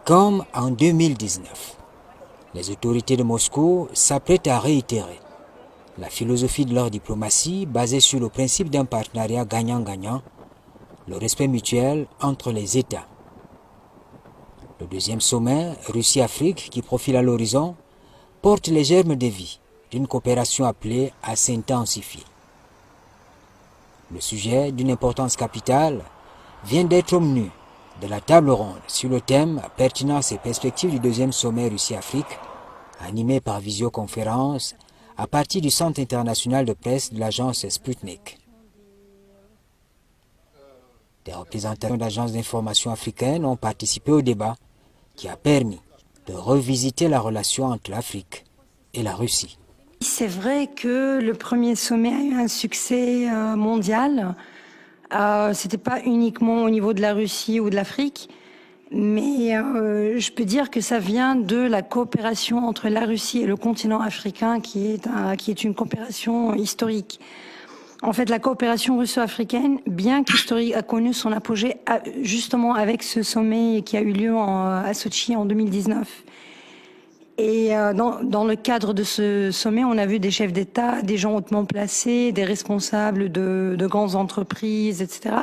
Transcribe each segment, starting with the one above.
Comme en 2019, les autorités de Moscou s'apprêtent à réitérer la philosophie de leur diplomatie basée sur le principe d'un partenariat gagnant-gagnant, le respect mutuel entre les États. Le deuxième sommet, Russie-Afrique, qui profile à l'horizon, porte les germes de vie d'une coopération appelée à s'intensifier. Le sujet d'une importance capitale vient d'être au menu de la table ronde sur le thème Pertinence et perspectives du deuxième sommet Russie-Afrique, animé par visioconférence à partir du Centre international de presse de l'agence Sputnik. Des représentants d'agences d'information africaines ont participé au débat qui a permis de revisiter la relation entre l'Afrique et la Russie. C'est vrai que le premier sommet a eu un succès mondial. C'était pas uniquement au niveau de la Russie ou de l'Afrique, mais je peux dire que ça vient de la coopération entre la Russie et le continent africain qui est une coopération historique. En fait, la coopération russo-africaine, bien qu'historique, a connu son apogée justement avec ce sommet qui a eu lieu à Sochi en 2019. Et dans le cadre de ce sommet, on a vu des chefs d'État, des gens hautement placés, des responsables de grandes entreprises, etc.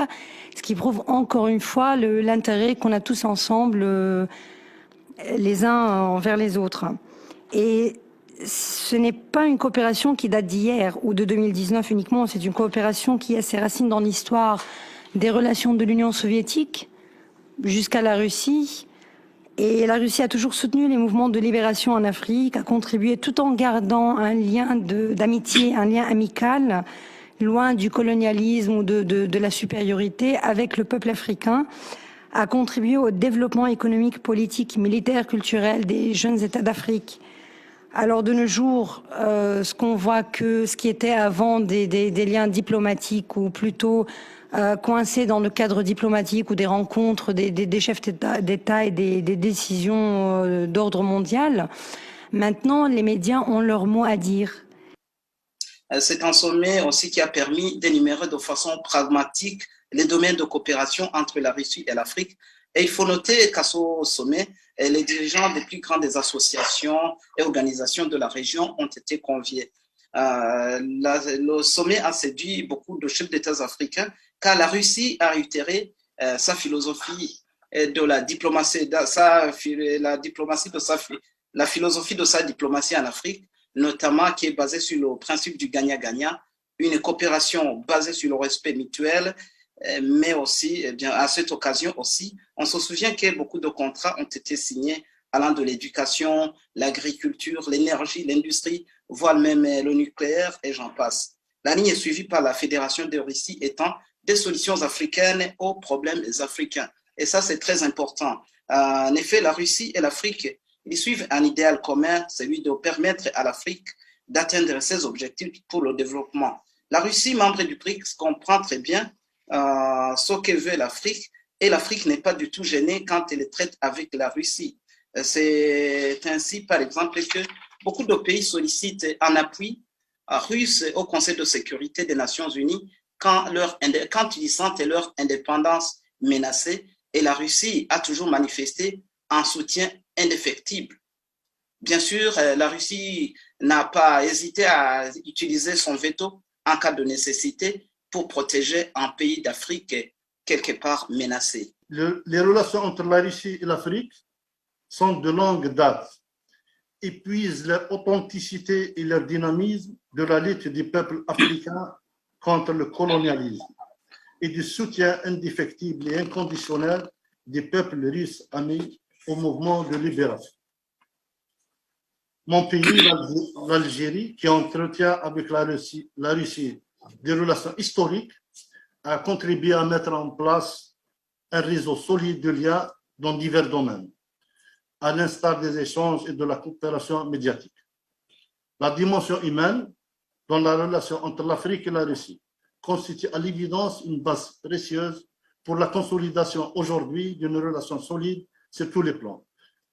Ce qui prouve encore une fois l'intérêt qu'on a tous ensemble, les uns envers les autres. Et ce n'est pas une coopération qui date d'hier ou de 2019 uniquement, c'est une coopération qui a ses racines dans l'histoire des relations de l'Union soviétique jusqu'à la Russie. Et la Russie a toujours soutenu les mouvements de libération en Afrique, a contribué tout en gardant un lien d'amitié, un lien amical, loin du colonialisme ou de la supériorité avec le peuple africain, a contribué au développement économique, politique, militaire, culturel des jeunes États d'Afrique. Alors de nos jours, ce qu'on voit que ce qui était avant des liens diplomatiques ou plutôt coincés dans le cadre diplomatique ou des rencontres des chefs d'État et des décisions d'ordre mondial, maintenant les médias ont leur mot à dire. C'est un sommet aussi qui a permis d'énumérer de façon pragmatique les domaines de coopération entre la Russie et l'Afrique. Et il faut noter qu'à ce sommet, les dirigeants des plus grandes associations et organisations de la région ont été conviés. Le sommet a séduit beaucoup de chefs d'État africains car la Russie a réitéré sa philosophie de la diplomatie, la philosophie de sa diplomatie en Afrique, notamment qui est basée sur le principe du gagnant-gagnant, une coopération basée sur le respect mutuel, mais aussi, à cette occasion aussi, on se souvient que beaucoup de contrats ont été signés allant de l'éducation, l'agriculture, l'énergie, l'industrie, voire même le nucléaire, et j'en passe. La ligne est suivie par la Fédération de Russie étant des solutions africaines aux problèmes africains. Et ça, c'est très important. En effet, la Russie et l'Afrique, ils suivent un idéal commun, celui de permettre à l'Afrique d'atteindre ses objectifs pour le développement. La Russie, membre du BRICS, comprend très bien ce que veut l'Afrique, et l'Afrique n'est pas du tout gênée quand elle traite avec la Russie. C'est ainsi, par exemple, que beaucoup de pays sollicitent un appui russe au Conseil de sécurité des Nations Unies quand ils sentent leur indépendance menacée, et la Russie a toujours manifesté un soutien indéfectible. Bien sûr, la Russie n'a pas hésité à utiliser son veto en cas de nécessité pour protéger un pays d'Afrique quelque part menacé. Les relations entre la Russie et l'Afrique sont de longue date et puisent leur authenticité et leur dynamisme de la lutte des peuples africains contre le colonialisme et du soutien indéfectible et inconditionnel des peuples russes amis au mouvement de libération. Mon pays, l'Algérie, qui entretient avec la Russie des relations historiques, a contribué à mettre en place un réseau solide de liens dans divers domaines, à l'instar des échanges et de la coopération médiatique. La dimension humaine dans la relation entre l'Afrique et la Russie constitue à l'évidence une base précieuse pour la consolidation aujourd'hui d'une relation solide sur tous les plans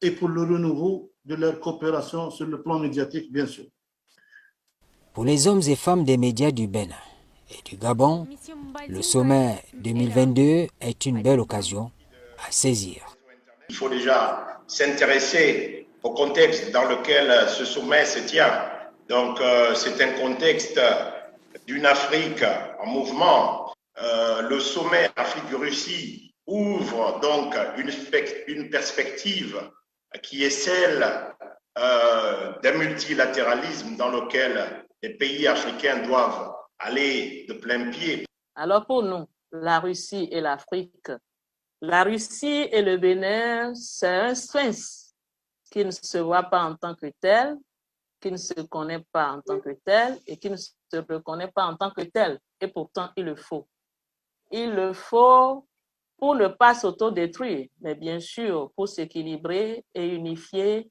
et pour le renouveau de leur coopération sur le plan médiatique, bien sûr. Pour les hommes et femmes des médias du Bénin et du Gabon, le sommet 2022 est une belle occasion à saisir. Il faut déjà s'intéresser au contexte dans lequel ce sommet se tient. Donc, c'est un contexte d'une Afrique en mouvement. Le sommet Afrique-Russie ouvre donc une perspective qui est celle d'un multilatéralisme dans lequel les pays africains doivent aller de plein pied. Alors pour nous, la Russie et l'Afrique, la Russie et le Bénin, c'est un sphinx qui ne se voit pas en tant que tel, qui ne se connaît pas en tant que tel et qui ne se reconnaît pas en tant que tel. Et pourtant, il le faut. Il le faut pour ne pas s'autodétruire, mais bien sûr pour s'équilibrer et unifier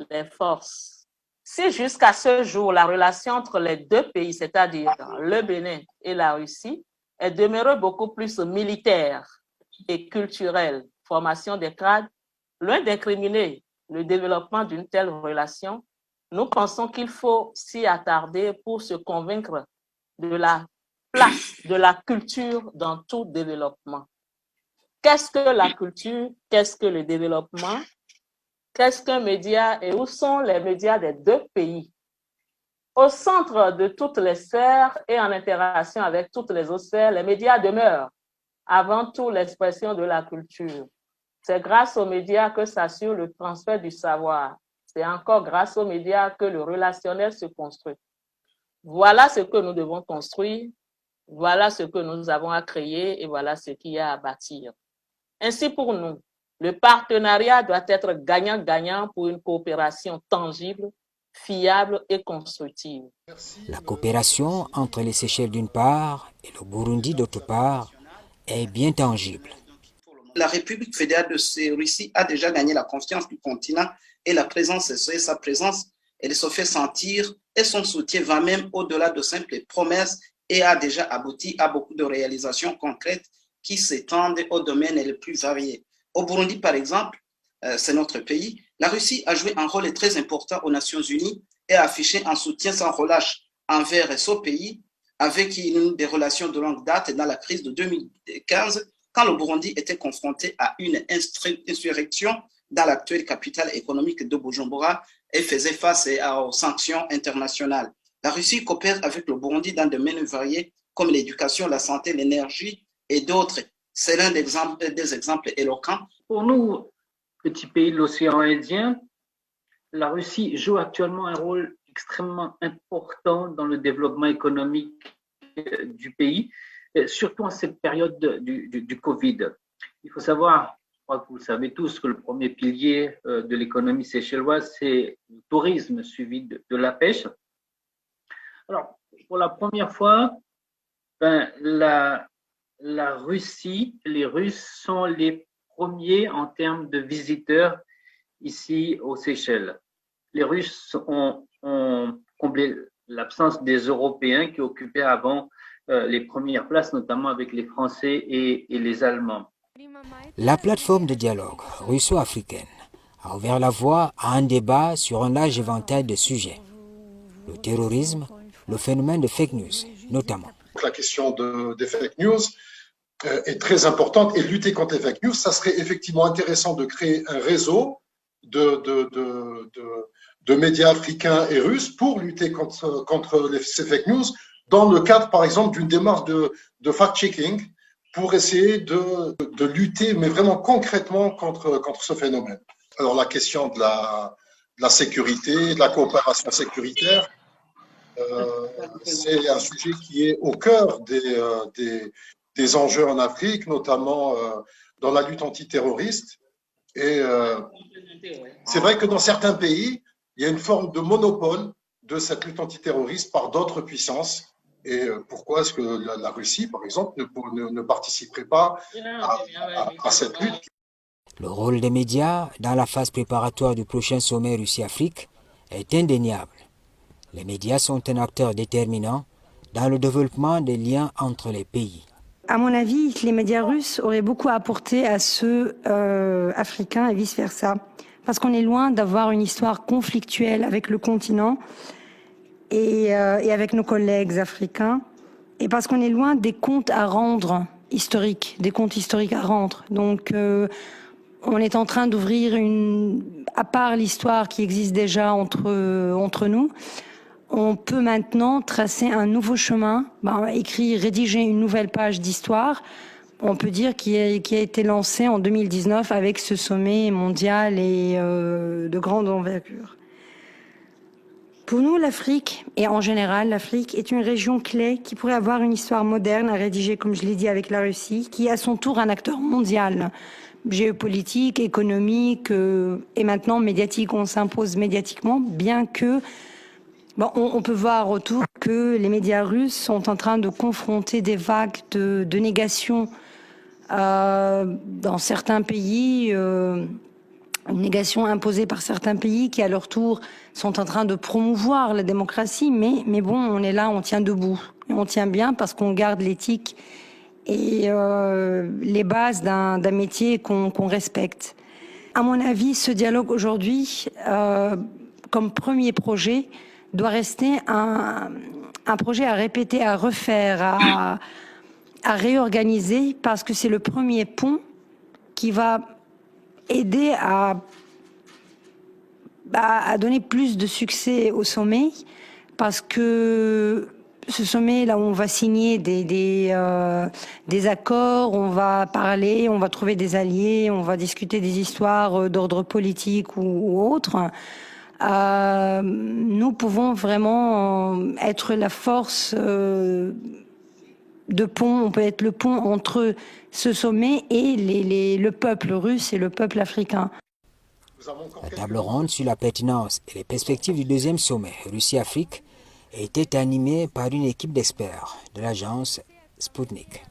les forces. Si jusqu'à ce jour, la relation entre les deux pays, c'est-à-dire le Bénin et la Russie, est demeurée beaucoup plus militaire et culturelle, formation des cadres, loin d'incriminer le développement d'une telle relation, nous pensons qu'il faut s'y attarder pour se convaincre de la place de la culture dans tout développement. Qu'est-ce que la culture? Qu'est-ce que le développement? Qu'est-ce qu'un média et où sont les médias des deux pays? Au centre de toutes les sphères et en interaction avec toutes les autres sphères, les médias demeurent avant tout l'expression de la culture. C'est grâce aux médias que s'assure le transfert du savoir. C'est encore grâce aux médias que le relationnel se construit. Voilà ce que nous devons construire, voilà ce que nous avons à créer et voilà ce qu'il y a à bâtir. Ainsi pour nous, le partenariat doit être gagnant-gagnant pour une coopération tangible, fiable et constructive. La coopération entre les Seychelles d'une part et le Burundi d'autre part est bien tangible. La République fédérale de Russie a déjà gagné la confiance du continent et sa présence, elle se fait sentir et son soutien va même au-delà de simples promesses et a déjà abouti à beaucoup de réalisations concrètes qui s'étendent aux domaines les plus variés. Au Burundi, par exemple, c'est notre pays, la Russie a joué un rôle très important aux Nations Unies et a affiché un soutien sans relâche envers ce pays, avec des relations de longue date dans la crise de 2015, quand le Burundi était confronté à une insurrection dans l'actuelle capitale économique de Bujumbura et faisait face aux sanctions internationales. La Russie coopère avec le Burundi dans des domaines variés comme l'éducation, la santé, l'énergie et d'autres. C'est l'un des exemples éloquents. Pour nous, petit pays de l'océan Indien, la Russie joue actuellement un rôle extrêmement important dans le développement économique du pays, surtout en cette période du Covid. Il faut savoir, je crois que vous le savez tous, que le premier pilier de l'économie séchelloise, c'est le tourisme suivi de la pêche. Alors, pour la première fois, la Russie, les Russes sont les premiers en termes de visiteurs ici aux Seychelles. Les Russes ont comblé l'absence des Européens qui occupaient avant les premières places, notamment avec les Français et les Allemands. La plateforme de dialogue russo-africaine a ouvert la voie à un débat sur un large éventail de sujets. Le terrorisme, le phénomène de fake news, notamment. La question des fake news est très importante et lutter contre les fake news, ça serait effectivement intéressant de créer un réseau de médias africains et russes pour lutter contre ces fake news dans le cadre, par exemple, d'une démarche de fact-checking pour essayer de lutter, mais vraiment concrètement contre ce phénomène. Alors, la question de la sécurité, de la coopération sécuritaire, c'est un sujet qui est au cœur des enjeux en Afrique, notamment dans la lutte antiterroriste. Et c'est vrai que dans certains pays, il y a une forme de monopole de cette lutte antiterroriste par d'autres puissances. Et pourquoi est-ce que la Russie, par exemple, ne participerait pas à cette lutte? Le rôle des médias dans la phase préparatoire du prochain sommet Russie-Afrique est indéniable. Les médias sont un acteur déterminant dans le développement des liens entre les pays. À mon avis, les médias russes auraient beaucoup à apporter à ceux africains et vice-versa. Parce qu'on est loin d'avoir une histoire conflictuelle avec le continent et avec nos collègues africains. Et parce qu'on est loin des comptes à rendre historiques, des comptes historiques à rendre. Donc, on est en train d'ouvrir à part l'histoire qui existe déjà entre nous, on peut maintenant tracer un nouveau chemin, rédiger une nouvelle page d'histoire, on peut dire qui a été lancé en 2019 avec ce sommet mondial et de grande envergure. Pour nous, l'Afrique, et en général l'Afrique, est une région clé qui pourrait avoir une histoire moderne à rédiger, comme je l'ai dit, avec la Russie, qui est à son tour un acteur mondial, géopolitique, économique et maintenant médiatique. On s'impose médiatiquement, bien que on peut voir autour que les médias russes sont en train de confronter des vagues de négation dans certains pays, une négation imposée par certains pays qui, à leur tour, sont en train de promouvoir la démocratie. Mais bon, on est là, on tient debout. Et on tient bien parce qu'on garde l'éthique et les bases d'un métier qu'on respecte. À mon avis, ce dialogue aujourd'hui, comme premier projet, doit rester un projet à répéter, à refaire, à réorganiser, parce que c'est le premier pont qui va aider à donner plus de succès au sommet, parce que ce sommet, là où on va signer des accords, on va parler, on va trouver des alliés, on va discuter des histoires d'ordre politique ou autre, nous pouvons vraiment être la force de pont, on peut être le pont entre ce sommet et le peuple russe et le peuple africain. La table ronde sur la pertinence et les perspectives du deuxième sommet Russie-Afrique était animée par une équipe d'experts de l'agence Sputnik.